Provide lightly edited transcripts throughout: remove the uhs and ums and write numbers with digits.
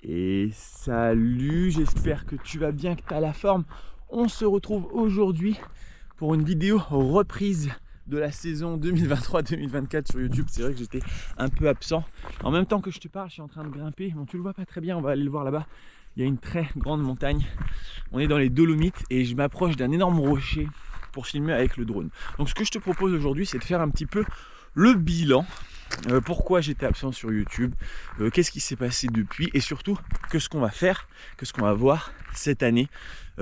Et salut, j'espère que tu vas bien, que tu as la forme. On se retrouve aujourd'hui pour une vidéo reprise de la saison 2023-2024 sur YouTube. C'est vrai que j'étais un peu absent. En même temps que je te parle, je suis en train de grimper. Bon, tu le vois pas très bien, on va aller le voir là-bas. Il y a une très grande montagne. On est dans les Dolomites et je m'approche d'un énorme rocher pour filmer avec le drone. Donc ce que je te propose aujourd'hui, c'est de faire un petit peu le bilan. Pourquoi j'étais absent sur YouTube, qu'est-ce qui s'est passé depuis et surtout qu'est-ce qu'on va faire, qu'est-ce qu'on va voir cette année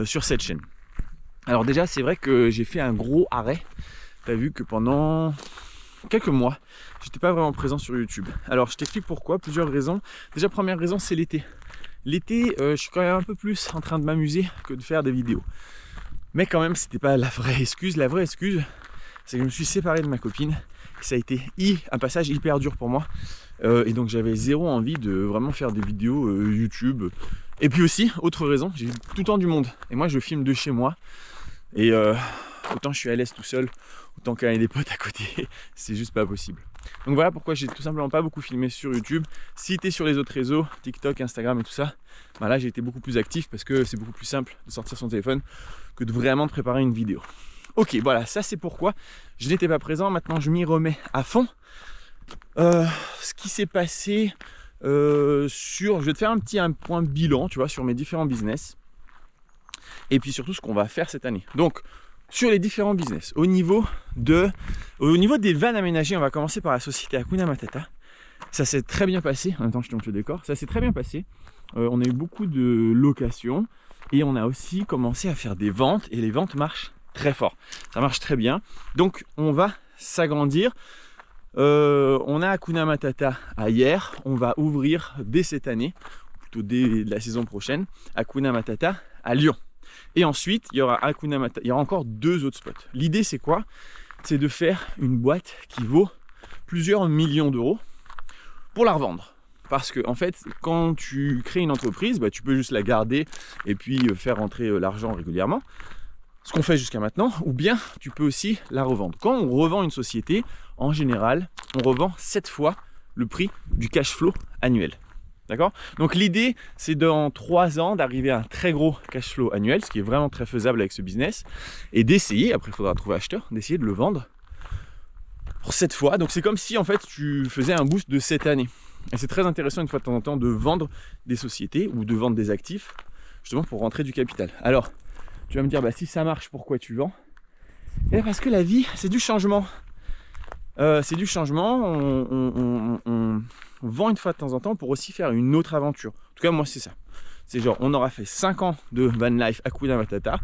sur cette chaîne. Alors déjà c'est vrai que j'ai fait un gros arrêt. Tu as vu que pendant quelques mois j'étais pas vraiment présent sur YouTube. Alors je t'explique pourquoi, plusieurs raisons. Déjà première raison, c'est l'été. L'été je suis quand même un peu plus en train de m'amuser que de faire des vidéos. Mais quand même c'était pas la vraie excuse. La vraie excuse, c'est que je me suis séparé de ma copine. Ça a été un passage hyper dur pour moi et donc j'avais zéro envie de vraiment faire des vidéos YouTube. Et puis aussi, autre raison, j'ai tout le temps du monde et moi je filme de chez moi et autant je suis à l'aise tout seul, autant qu'il y a des potes à côté, c'est juste pas possible. Donc voilà pourquoi j'ai tout simplement pas beaucoup filmé sur YouTube. Si tu es sur les autres réseaux, TikTok, Instagram et tout ça, bah là j'ai été beaucoup plus actif parce que c'est beaucoup plus simple de sortir son téléphone que de vraiment de préparer une vidéo. Ok, voilà, ça c'est pourquoi je n'étais pas présent. Maintenant, je m'y remets à fond. Ce qui s'est passé je vais te faire un point bilan, tu vois, sur mes différents business. Et puis surtout, ce qu'on va faire cette année. Donc, sur les différents business, au niveau des vannes aménagées, on va commencer par la société Hakuna Matata. Ça s'est très bien passé. En même temps, je te montre le décor. Ça s'est très bien passé. On a eu beaucoup de locations et on a aussi commencé à faire des ventes. Et les ventes marchent très fort, ça marche très bien. Donc on va s'agrandir. On a Hakuna Matata à Hyères, on va ouvrir dès cette année, plutôt dès la saison prochaine, Hakuna Matata à Lyon. Et ensuite il y aura Hakuna Matata, il y aura encore 2 autres spots. L'idée c'est quoi? C'est de faire une boîte qui vaut plusieurs millions d'euros pour la revendre. Parce que en fait, quand tu crées une entreprise, bah, tu peux juste la garder et puis faire rentrer l'argent régulièrement. Ce qu'on fait jusqu'à maintenant, ou bien tu peux aussi la revendre. Quand on revend une société, en général, on revend 7 fois le prix du cash flow annuel. D'accord? Donc l'idée, c'est dans 3 ans d'arriver à un très gros cash flow annuel, ce qui est vraiment très faisable avec ce business, et d'essayer, après il faudra trouver acheteur, d'essayer de le vendre pour 7 fois. Donc c'est comme si en fait tu faisais un boost de 7 années. Et c'est très intéressant une fois de temps en temps de vendre des sociétés ou de vendre des actifs, justement pour rentrer du capital. Alors, tu vas me dire, bah, si ça marche, pourquoi tu vends? Et parce que la vie, c'est du changement. C'est du changement. On vend une fois de temps en temps pour aussi faire une autre aventure. En tout cas, moi, c'est ça. C'est genre, on aura fait 5 ans de van life Hakuna Matata.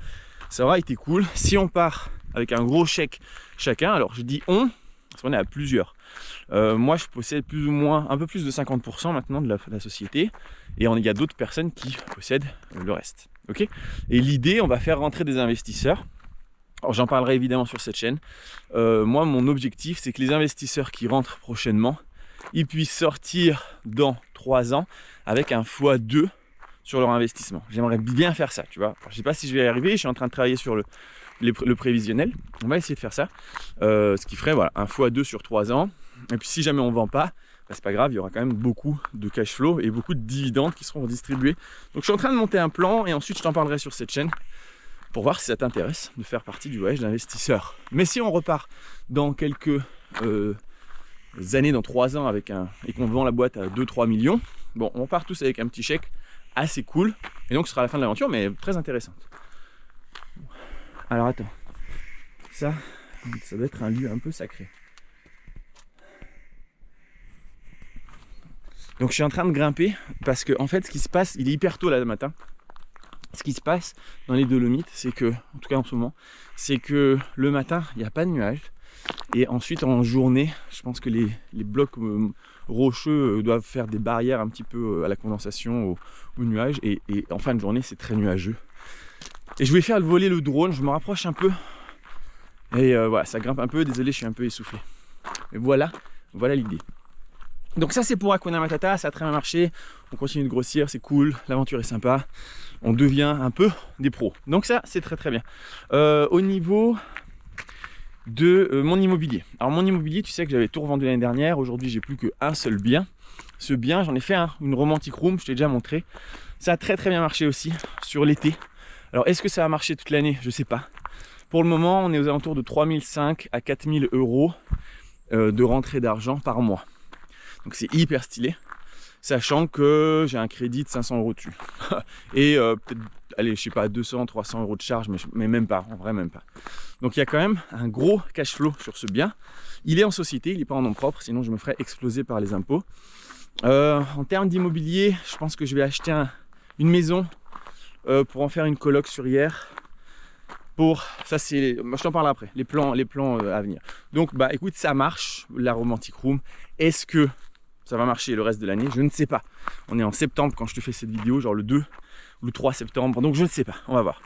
Ça aura été cool. Si on part avec un gros chèque chacun, alors je dis on, parce qu'on est à plusieurs. Moi, je possède plus ou moins un peu plus de 50% maintenant de la société. Et il y a d'autres personnes qui possèdent le reste. Okay, et l'idée, on va faire rentrer des investisseurs. Alors, j'en parlerai évidemment sur cette chaîne. Moi, mon objectif, c'est que les investisseurs qui rentrent prochainement, ils puissent sortir dans 3 ans avec un x2 sur leur investissement. J'aimerais bien faire ça, tu vois. Alors, je ne sais pas si je vais y arriver. Je suis en train de travailler sur le prévisionnel. On va essayer de faire ça. Ce qui ferait voilà, un x2 sur 3 ans. Et puis si jamais on ne vend pas, bah, c'est pas grave, il y aura quand même beaucoup de cash flow et beaucoup de dividendes qui seront redistribués. Donc je suis en train de monter un plan et ensuite je t'en parlerai sur cette chaîne pour voir si ça t'intéresse de faire partie du voyage d'investisseurs. Mais si on repart dans quelques années, dans 3 ans et qu'on vend la boîte à 2-3 millions, bon, on part tous avec un petit chèque assez cool et donc ce sera la fin de l'aventure mais très intéressante. Alors attends, ça doit être un lieu un peu sacré. Donc je suis en train de grimper parce que en fait ce qui se passe, il est hyper tôt là le matin. Ce qui se passe dans les Dolomites, c'est que, en tout cas en ce moment, c'est que le matin il n'y a pas de nuages. Et ensuite en journée, je pense que les blocs rocheux doivent faire des barrières un petit peu à la condensation, aux nuages. Et en fin de journée c'est très nuageux. Et je vais faire voler le drone, je me rapproche un peu. Et voilà, ça grimpe un peu, désolé je suis un peu essoufflé. Mais voilà l'idée. Donc ça c'est pour Hakuna Matata, ça a très bien marché, on continue de grossir, c'est cool, l'aventure est sympa, on devient un peu des pros. Donc ça c'est très très bien. Au niveau de mon immobilier. Alors mon immobilier, tu sais que j'avais tout revendu l'année dernière, aujourd'hui j'ai plus qu'un seul bien. ce bien, j'en ai fait une romantic room, je t'ai déjà montré. Ça a très bien marché aussi sur l'été. Alors est-ce que ça va marcher toute l'année? Je sais pas. Pour le moment, on est aux alentours de 3500 à 4000 euros de rentrée d'argent par mois. Donc c'est hyper stylé, sachant que j'ai un crédit de 500 euros dessus. Et peut-être, allez, je sais pas, 200, 300 euros de charge, mais même pas, en vrai même pas. Donc il y a quand même un gros cash flow sur ce bien. Il est en société, il n'est pas en nom propre, sinon je me ferais exploser par les impôts. En termes d'immobilier, je pense que je vais acheter une maison pour en faire une coloc sur hier. Ça c'est, je t'en parle après, les plans à venir. Donc bah écoute, ça marche, la romantic room. Est-ce que ça va marcher le reste de l'année? Je ne sais pas. On est en septembre quand je te fais cette vidéo, genre le 2 ou le 3 septembre, donc je ne sais pas, on va voir.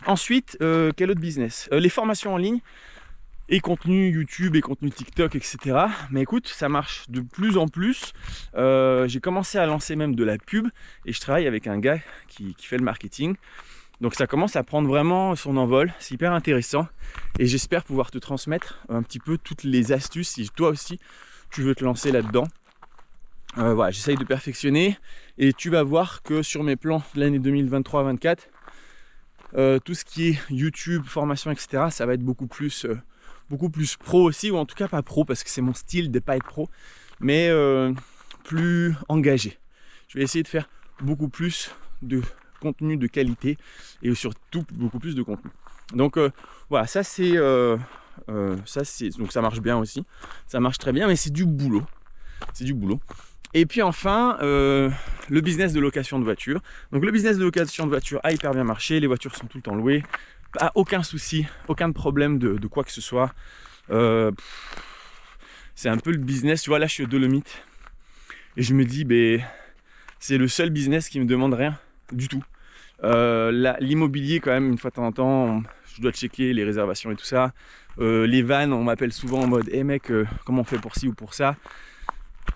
Ensuite, quel autre business? Les formations en ligne et contenu YouTube et contenu TikTok, etc. Mais écoute, ça marche de plus en plus. J'ai commencé à lancer même de la pub et je travaille avec un gars qui fait le marketing. Donc ça commence à prendre vraiment son envol, c'est hyper intéressant et j'espère pouvoir te transmettre un petit peu toutes les astuces si toi aussi tu veux te lancer là-dedans. Voilà, j'essaye de perfectionner et tu vas voir que sur mes plans de l'année 2023-24, tout ce qui est YouTube, formation, etc., ça va être beaucoup plus pro aussi, ou en tout cas pas pro parce que c'est mon style de ne pas être pro, mais plus engagé. Je vais essayer de faire beaucoup plus de contenu de qualité et surtout beaucoup plus de contenu. Donc voilà, donc ça marche bien aussi, ça marche très bien, mais c'est du boulot. Et puis enfin, le business de location de voiture. Donc le business de location de voiture a hyper bien marché, les voitures sont tout le temps louées, pas aucun souci, aucun problème de quoi que ce soit. C'est un peu le business, tu vois, là je suis au Dolomite et je me dis, c'est le seul business qui me demande rien du tout. L'immobilier quand même, une fois de temps en temps, je dois checker les réservations et tout ça. Les vannes, on m'appelle souvent en mode hey mec, comment on fait pour ci ou pour ça.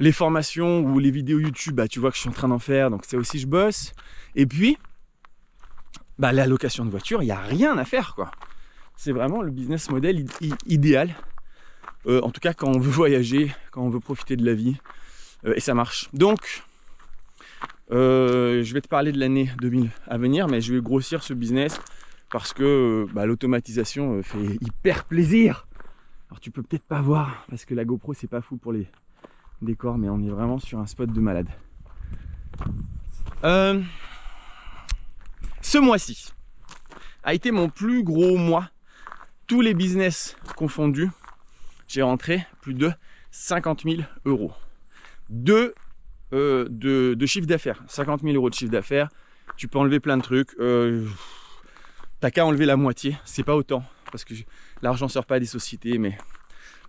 Les formations ou les vidéos YouTube, tu vois que je suis en train d'en faire, donc ça aussi je bosse. Et puis la location de voiture, il n'y a rien à faire quoi. C'est vraiment le business model idéal, en tout cas quand on veut voyager, quand on veut profiter de la vie, et ça marche. Donc je vais te parler de l'année 2000 à venir, mais je vais grossir ce business parce que l'automatisation fait hyper plaisir. Alors tu peux peut-être pas voir parce que la GoPro c'est pas fou pour les décors, mais on est vraiment sur un spot de malade. Ce mois-ci a été mon plus gros mois, tous les business confondus. J'ai rentré plus de 50 000 euros de chiffre d'affaires. 50 000 euros de chiffre d'affaires, tu peux enlever plein de trucs. T'as qu'à enlever la moitié, c'est pas autant parce que l'argent sort pas des sociétés, mais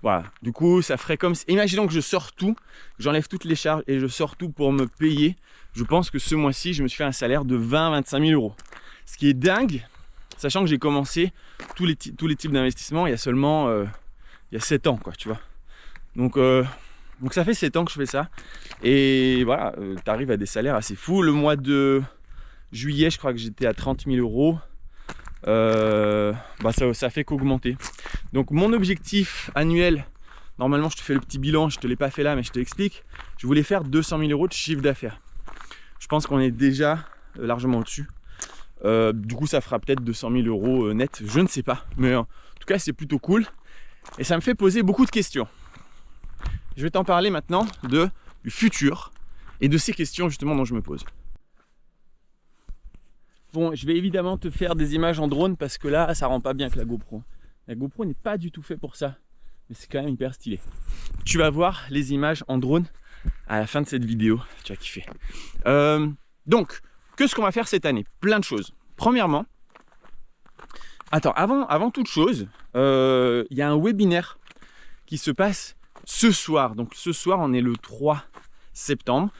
voilà. Du coup, ça ferait comme si, imaginons que je sors tout, j'enlève toutes les charges et je sors tout pour me payer. Je pense que ce mois-ci, je me suis fait un salaire de 20-25 000 euros. Ce qui est dingue, sachant que j'ai commencé tous les types d'investissements il y a seulement il y a 7 ans, quoi, tu vois. Donc ça fait 7 ans que je fais ça. Et voilà, tu arrives à des salaires assez fous. Le mois de juillet, je crois que j'étais à 30 000 euros. Ça fait qu'augmenter. Donc mon objectif annuel, normalement je te fais le petit bilan, je te l'ai pas fait là mais je te l'explique. Je voulais faire 200 000 euros de chiffre d'affaires. Je pense qu'on est déjà largement au-dessus. Du coup ça fera peut-être 200 000 euros net, je ne sais pas. Mais en tout cas c'est plutôt cool. Et ça me fait poser beaucoup de questions. Je vais t'en parler maintenant du futur et de ces questions justement dont je me pose. Bon, je vais évidemment te faire des images en drone parce que là, ça rend pas bien avec la GoPro. La GoPro n'est pas du tout fait pour ça, mais c'est quand même hyper stylé. Tu vas voir les images en drone à la fin de cette vidéo, tu vas kiffer. Donc, qu'est-ce qu'on va faire cette année? Plein de choses. Premièrement, avant toute chose, il y a un webinaire qui se passe ce soir. Donc ce soir, on est le 3 septembre.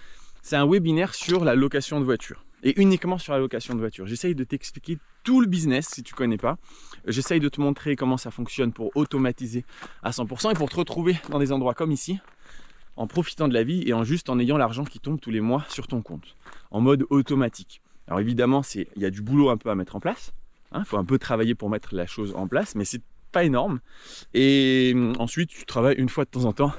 C'est un webinaire sur la location de voiture. Et uniquement sur la location de voiture. J'essaye de t'expliquer tout le business si tu ne connais pas. J'essaye de te montrer comment ça fonctionne pour automatiser à 100% et pour te retrouver dans des endroits comme ici, en profitant de la vie et en ayant l'argent qui tombe tous les mois sur ton compte, en mode automatique. Alors évidemment, il y a du boulot un peu à mettre en place. Il faut un peu travailler pour mettre la chose en place, mais c'est pas énorme. Et ensuite, tu travailles une fois de temps en temps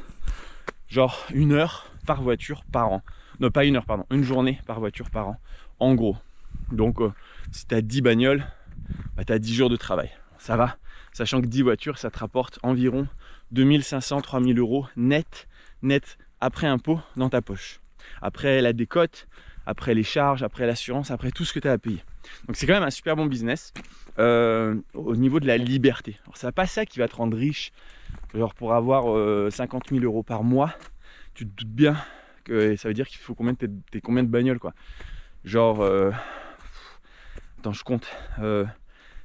genre 1 heure par voiture par an. Non, pas 1 heure, pardon, 1 journée par voiture par an, en gros. Donc, si tu as 10 bagnoles, bah, tu as 10 jours de travail. Ça va, sachant que 10 voitures, ça te rapporte environ 2500-3000 euros net après impôt dans ta poche. Après la décote, après les charges, après l'assurance, après tout ce que tu as à payer. Donc c'est quand même un super bon business au niveau de la liberté. Alors c'est pas ça qui va te rendre riche. Genre pour avoir 50 000 euros par mois, tu te doutes bien que ça veut dire qu'il faut combien de bagnoles quoi. Genre, attends je compte,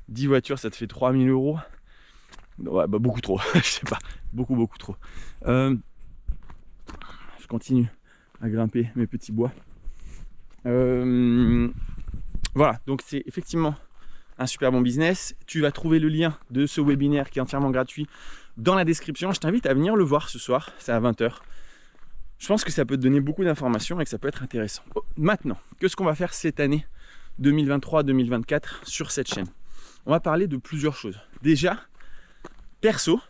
10 voitures ça te fait 3 000 euros. Ouais, bah beaucoup trop, je sais pas, beaucoup trop. Je continue à grimper mes petits bois. Voilà, donc c'est effectivement un super bon business. Tu vas trouver le lien de ce webinaire qui est entièrement gratuit dans la description. Je t'invite à venir le voir ce soir, c'est à 20 h. Je pense que ça peut te donner beaucoup d'informations et que ça peut être intéressant. Maintenant, qu'est-ce qu'on va faire cette année 2023-2024 sur cette chaîne? On va parler de plusieurs choses. Déjà, perso,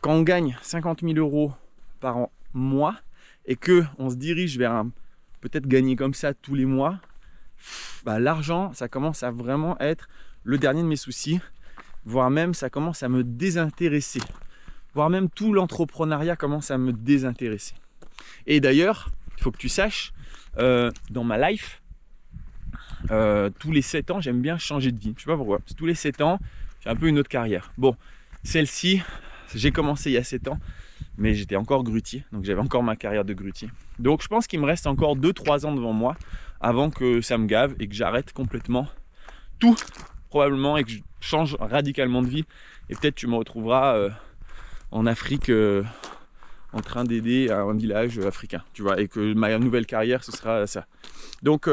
quand on gagne 50 000 euros par mois et qu'on se dirige vers peut-être gagner comme ça tous les mois, bah, l'argent, ça commence à vraiment être le dernier de mes soucis, voire même ça commence à me désintéresser, voire même tout l'entrepreneuriat commence à me désintéresser. Et d'ailleurs, il faut que tu saches, dans ma life, tous les 7 ans, j'aime bien changer de vie. Je sais pas pourquoi. Tous les 7 ans, j'ai un peu une autre carrière. Bon, celle-ci, j'ai commencé il y a 7 ans, mais j'étais encore grutier, donc j'avais encore ma carrière de grutier. Donc je pense qu'il me reste encore 2-3 ans devant moi avant que ça me gave et que j'arrête complètement tout, probablement, et que je change radicalement de vie. Et peut-être tu me retrouveras en Afrique en train d'aider à un village africain, tu vois, et que ma nouvelle carrière, ce sera ça. Donc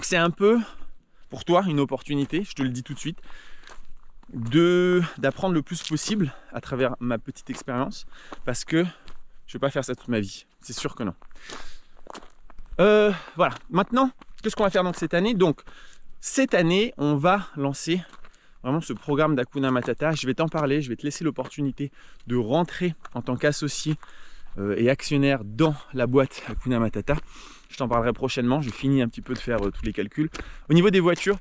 c'est un peu, pour toi, une opportunité, je te le dis tout de suite, d'apprendre le plus possible à travers ma petite expérience, parce que je ne vais pas faire ça toute ma vie, c'est sûr que non. Voilà, maintenant, qu'est-ce qu'on va faire donc cette année? Donc, cette année, on va lancer vraiment ce programme d'Hakuna Matata. Je vais t'en parler, je vais te laisser l'opportunité de rentrer en tant qu'associé et actionnaire dans la boîte Hakuna Matata. Je t'en parlerai prochainement, je finis un petit peu de faire tous les calculs. Au niveau des voitures,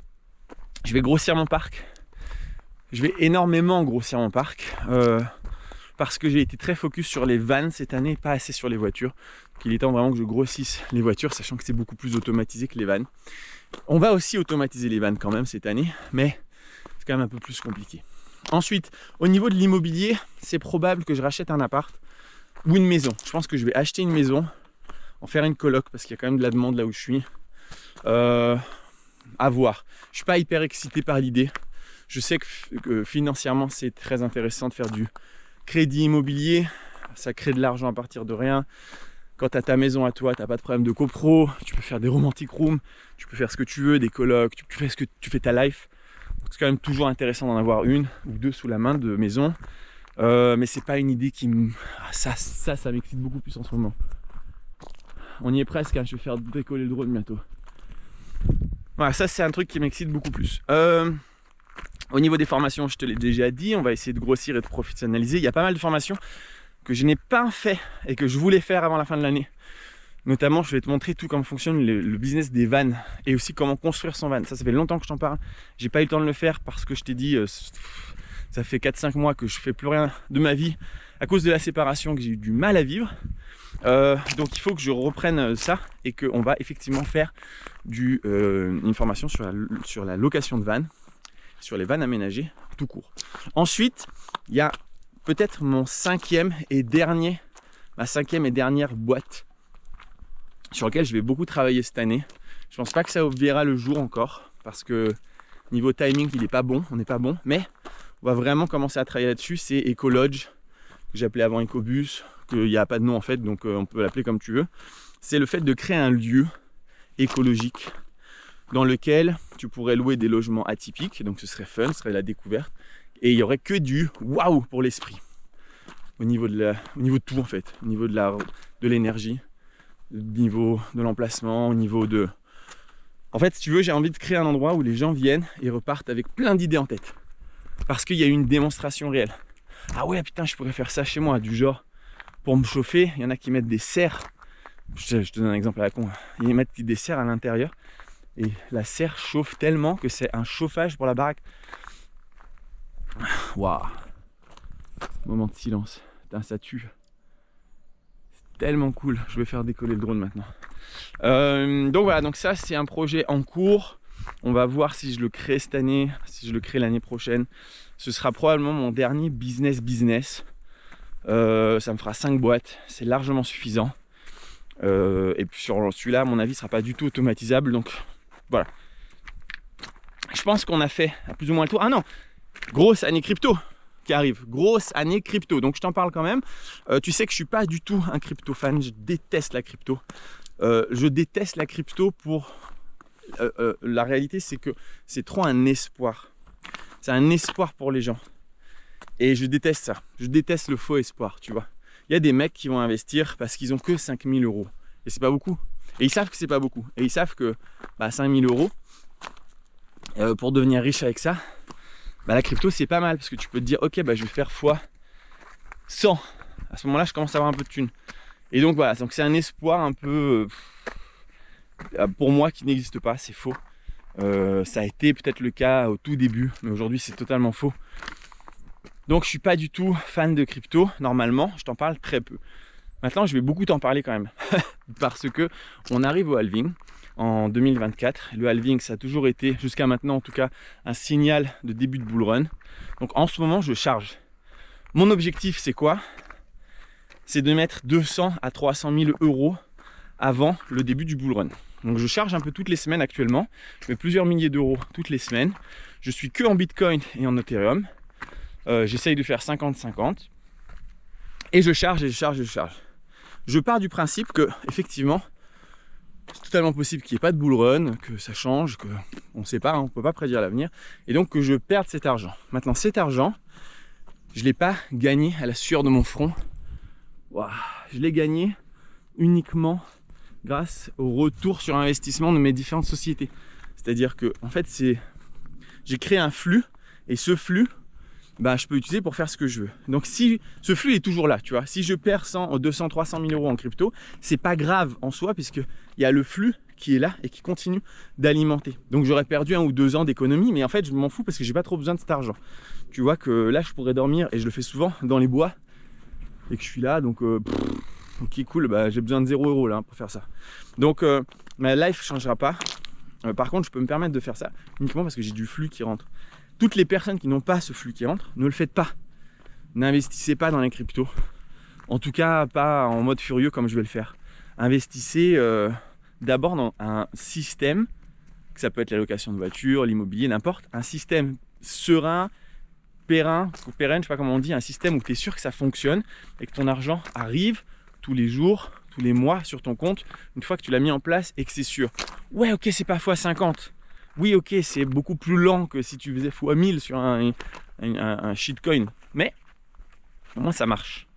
je vais grossir mon parc. Je vais énormément grossir mon parc parce que j'ai été très focus sur les vannes cette année, pas assez sur les voitures. Donc, il est temps vraiment que je grossisse les voitures, sachant que c'est beaucoup plus automatisé que les vannes. On va aussi automatiser les vannes quand même cette année, mais c'est quand même un peu plus compliqué. Ensuite, au niveau de l'immobilier, c'est probable que je rachète un appart ou une maison. Je pense que je vais acheter une maison, en faire une coloc, parce qu'il y a quand même de la demande là où je suis. À voir. Je suis pas hyper excité par l'idée. Je sais que financièrement, c'est très intéressant de faire du crédit immobilier. Ça crée de l'argent à partir de rien. Quand tu as ta maison à toi, tu n'as pas de problème de copro. Tu peux faire des romantic rooms. Tu peux faire ce que tu veux, des colocs. Tu fais ta life. C'est quand même toujours intéressant d'en avoir une ou deux sous la main de maison. Mais c'est pas une idée qui me... Ça m'excite beaucoup plus en ce moment. On y est presque, hein. Je vais faire décoller le drone bientôt. Voilà, ça c'est un truc qui m'excite beaucoup plus. Au niveau des formations, je te l'ai déjà dit, on va essayer de grossir et de professionnaliser. Il y a pas mal de formations que je n'ai pas fait et que je voulais faire avant la fin de l'année. Notamment, je vais te montrer tout comment fonctionne le business des vannes et aussi comment construire son van. Ça fait longtemps que je t'en parle. J'ai pas eu le temps de le faire parce que je t'ai dit, ça fait 4-5 mois que je fais plus rien de ma vie à cause de la séparation que j'ai eu du mal à vivre. Donc il faut que je reprenne ça et qu'on va effectivement faire une formation sur la location de vannes, sur les vannes aménagées tout court. Ensuite, il y a peut-être ma cinquième et dernière boîte sur laquelle je vais beaucoup travailler cette année. Je pense pas que ça verra le jour encore parce que niveau timing il n'est pas bon, on n'est pas bon, mais on va vraiment commencer à travailler là-dessus. C'est Ecolodge, que j'appelais avant Ecobus, qu'il n'y a pas de nom en fait, donc on peut l'appeler comme tu veux. C'est le fait de créer un lieu écologique dans lequel tu pourrais louer des logements atypiques, donc ce serait fun, ce serait la découverte, et il n'y aurait que du waouh pour l'esprit, au niveau de tout en fait, au niveau de l'énergie, au niveau de l'emplacement, au niveau de... En fait, si tu veux, j'ai envie de créer un endroit où les gens viennent et repartent avec plein d'idées en tête, parce qu'il y a une démonstration réelle. ah ouais putain je pourrais faire ça chez moi, du genre pour me chauffer, il y en a qui mettent des serres, je te donne un exemple à la con, ils mettent des serres à l'intérieur et la serre chauffe tellement que c'est un chauffage pour la baraque. Waouh, moment de silence, putain ça tue, c'est tellement cool, je vais faire décoller le drone maintenant. Donc voilà, donc ça c'est un projet en cours. On va voir si je le crée cette année, si je le crée l'année prochaine. Ce sera probablement mon dernier business. Ça me fera 5 boîtes, c'est largement suffisant. Et puis sur celui-là, à mon avis, ne sera pas du tout automatisable. Donc voilà. Je pense qu'on a fait plus ou moins le tour. Ah non, grosse année crypto qui arrive. Grosse année crypto. Donc je t'en parle quand même. Tu sais que je ne suis pas du tout un crypto fan. Je déteste la crypto. Je déteste la crypto pour... la réalité c'est que c'est trop un espoir, c'est un espoir pour les gens et je déteste ça, je déteste le faux espoir, tu vois. Il y a des mecs qui vont investir parce qu'ils ont que 5000 € et c'est pas beaucoup, et ils savent que c'est pas beaucoup, et ils savent que 5000 € pour devenir riche avec ça, la crypto c'est pas mal parce que tu peux te dire ok je vais faire x 100, à ce moment là je commence à avoir un peu de thunes, et donc voilà, donc c'est un espoir un peu pour moi qui n'existe pas, c'est faux. Ça a été peut-être le cas au tout début, mais aujourd'hui c'est totalement faux. Donc je suis pas du tout fan de crypto, normalement, je t'en parle très peu. Maintenant je vais beaucoup t'en parler quand même, parce que on arrive au halving en 2024. Le halving ça a toujours été, jusqu'à maintenant en tout cas, un signal de début de bull run. Donc en ce moment je charge. Mon objectif c'est quoi? C'est de mettre 200 à 300 000 € avant le début du bull run. Donc je charge un peu toutes les semaines actuellement, je mets plusieurs milliers d'euros toutes les semaines. Je suis que en Bitcoin et en Ethereum. J'essaye de faire 50-50. Et je charge et je charge et je charge. Je pars du principe que effectivement, c'est totalement possible qu'il n'y ait pas de bull run, que ça change, qu'on ne sait pas, on ne peut pas prédire l'avenir. Et donc que je perde cet argent. Maintenant cet argent, je ne l'ai pas gagné à la sueur de mon front. Wow. Je l'ai gagné uniquement grâce au retour sur investissement de mes différentes sociétés. C'est-à-dire que en fait j'ai créé un flux et ce flux je peux l'utiliser pour faire ce que je veux. Donc si ce flux est toujours là, tu vois, si je perds 100, 200, 300 000 € en crypto, c'est pas grave en soi puisque il y a le flux qui est là et qui continue d'alimenter. Donc j'aurais perdu 1 ou 2 ans d'économie, mais en fait je m'en fous parce que j'ai pas trop besoin de cet argent. Tu vois que là je pourrais dormir, et je le fais souvent, dans les bois et que je suis là, donc ok cool, j'ai besoin de 0 € là pour faire ça. Donc ma life ne changera pas. Par contre je peux me permettre de faire ça uniquement parce que j'ai du flux qui rentre. Toutes les personnes qui n'ont pas ce flux qui rentre, ne le faites pas. N'investissez pas dans les cryptos. En tout cas pas en mode furieux comme je vais le faire. Investissez d'abord dans un système, que ça peut être la location de voiture, l'immobilier, n'importe, un système serein, pérenne, je sais pas comment on dit, un système où tu es sûr que ça fonctionne et que ton argent arrive tous les jours, tous les mois sur ton compte, une fois que tu l'as mis en place et que c'est sûr. Ouais, ok, c'est pas x50. Oui, ok, c'est beaucoup plus lent que si tu faisais x1000 sur un shitcoin. Mais au moins ça marche.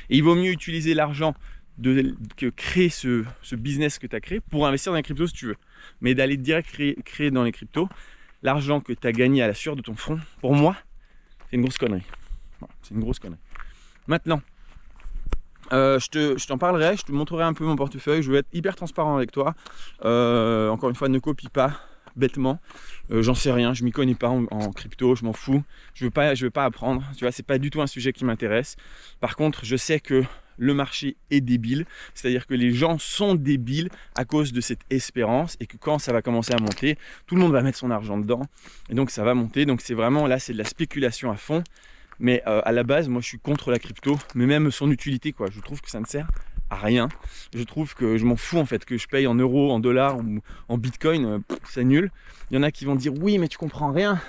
Et il vaut mieux utiliser l'argent que créer ce business que tu as créé pour investir dans les cryptos si tu veux. Mais d'aller direct créer dans les cryptos, l'argent que tu as gagné à la sueur de ton front, pour moi, c'est une grosse connerie. Voilà, c'est une grosse connerie. Maintenant, je t'en parlerai, je te montrerai un peu mon portefeuille, je vais être hyper transparent avec toi. Encore une fois, ne copie pas bêtement, j'en sais rien, je m'y connais pas en crypto, je m'en fous, je veux pas apprendre, tu vois, c'est pas du tout un sujet qui m'intéresse. Par contre, je sais que le marché est débile, c'est-à-dire que les gens sont débiles à cause de cette espérance, et que quand ça va commencer à monter, tout le monde va mettre son argent dedans, et donc ça va monter. Donc c'est vraiment là, c'est de la spéculation à fond. Mais à la base, moi je suis contre la crypto, mais même son utilité, quoi. Je trouve que ça ne sert à rien. Je trouve que je m'en fous en fait, que je paye en euros, en dollars ou en bitcoin, c'est nul. Il y en a qui vont dire oui, mais tu comprends rien.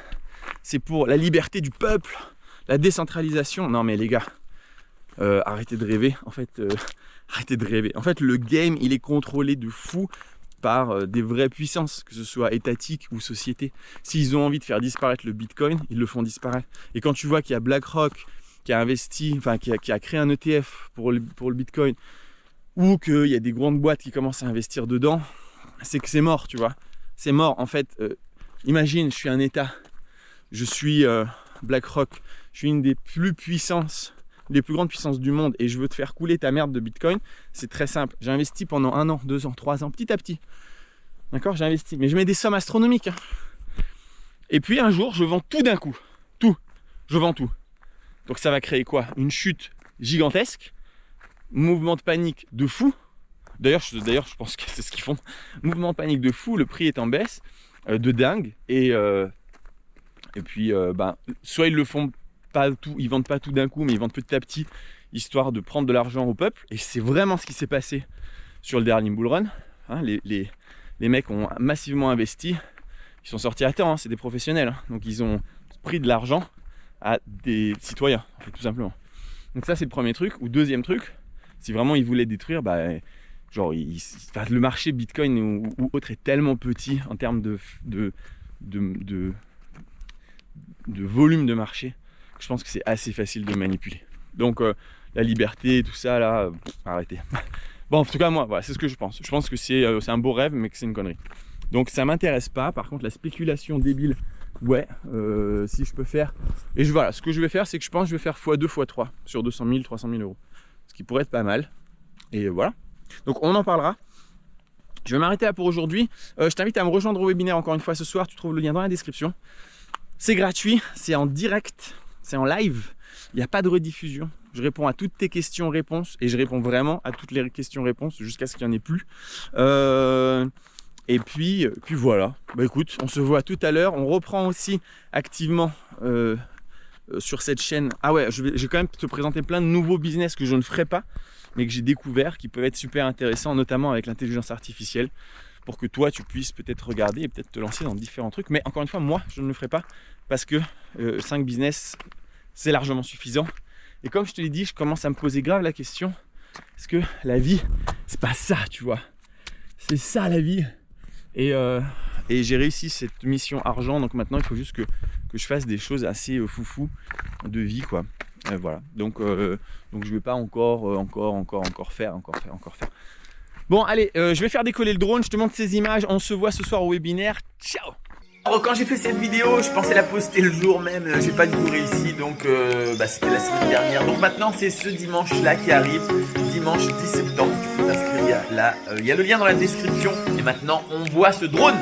C'est pour la liberté du peuple, la décentralisation. Non mais les gars, arrêtez de rêver. En fait, arrêtez de rêver. En fait, le game, il est contrôlé de fou par des vraies puissances, que ce soit étatiques ou sociétés. S'ils ont envie de faire disparaître le bitcoin, ils le font disparaître. Et quand tu vois qu'il y a BlackRock qui a investi, enfin qui a créé un ETF pour le bitcoin, ou qu'il y a des grandes boîtes qui commencent à investir dedans, c'est que c'est mort, tu vois. C'est mort. En fait, imagine, je suis un État, je suis BlackRock, je suis une des plus grandes puissances du monde et je veux te faire couler ta merde de Bitcoin, c'est très simple. J'ai investi pendant 1 an, 2 ans, 3 ans, petit à petit. D'accord, j'ai investi, mais je mets des sommes astronomiques. Hein. Et puis un jour, je vends tout d'un coup. Tout. Je vends tout. Donc ça va créer quoi? Une chute gigantesque, mouvement de panique de fou. D'ailleurs, je pense que c'est ce qu'ils font. Mouvement de panique de fou, le prix est en baisse, de dingue. Et puis, soit ils le font pas tout, ils vendent pas tout d'un coup, mais ils vendent petit à petit, histoire de prendre de l'argent au peuple. Et c'est vraiment ce qui s'est passé sur le dernier bull run. Hein, les mecs ont massivement investi. Ils sont sortis à temps, hein, c'est des professionnels. Hein. Donc ils ont pris de l'argent à des citoyens, en fait, tout simplement. Donc ça, c'est le premier truc. Ou deuxième truc, si vraiment ils voulaient détruire, le marché Bitcoin ou autre est tellement petit en termes de volume de marché que je pense que c'est assez facile de manipuler. Donc la liberté, tout ça là, arrêtez. Bon, en tout cas moi, voilà, c'est ce que je pense. Je pense que c'est un beau rêve, mais que c'est une connerie. Donc ça m'intéresse pas. Par contre, la spéculation débile, ouais, si je peux faire. Et voilà, ce que je vais faire, c'est que je pense que je vais faire x2, x3 sur 200 000, 300 000 euros. Ce qui pourrait être pas mal. Et voilà. Donc on en parlera. Je vais m'arrêter là pour aujourd'hui. Je t'invite à me rejoindre au webinaire encore une fois ce soir. Tu trouves le lien dans la description. C'est gratuit, c'est en direct, c'est en live. Il n'y a pas de rediffusion. Je réponds à toutes tes questions-réponses et je réponds vraiment à toutes les questions-réponses jusqu'à ce qu'il n'y en ait plus. Et puis voilà. Bah écoute, on se voit tout à l'heure. On reprend aussi activement sur cette chaîne. Ah ouais, je vais quand même te présenter plein de nouveaux business que je ne ferai pas, mais que j'ai découvert, qui peuvent être super intéressants, notamment avec l'intelligence artificielle, pour que toi, tu puisses peut-être regarder et peut-être te lancer dans différents trucs. Mais encore une fois, moi, je ne le ferai pas parce que 5 business, c'est largement suffisant. Et comme je te l'ai dit, je commence à me poser grave la question, est-ce que la vie, c'est pas ça, tu vois? C'est ça la vie. Et j'ai réussi cette mission argent, donc maintenant, il faut juste que je fasse des choses assez foufou de vie, quoi. Voilà, donc je vais pas encore faire. Bon, allez, je vais faire décoller le drone, je te montre ces images, on se voit ce soir au webinaire, ciao. Alors, quand j'ai fait cette vidéo, je pensais la poster le jour même, j'ai pas du tout réussi, donc c'était la semaine dernière. Donc maintenant, c'est ce dimanche-là qui arrive, dimanche 10 septembre, tu peux t'inscrire là, il y a le lien dans la description. Et maintenant, on voit ce drone.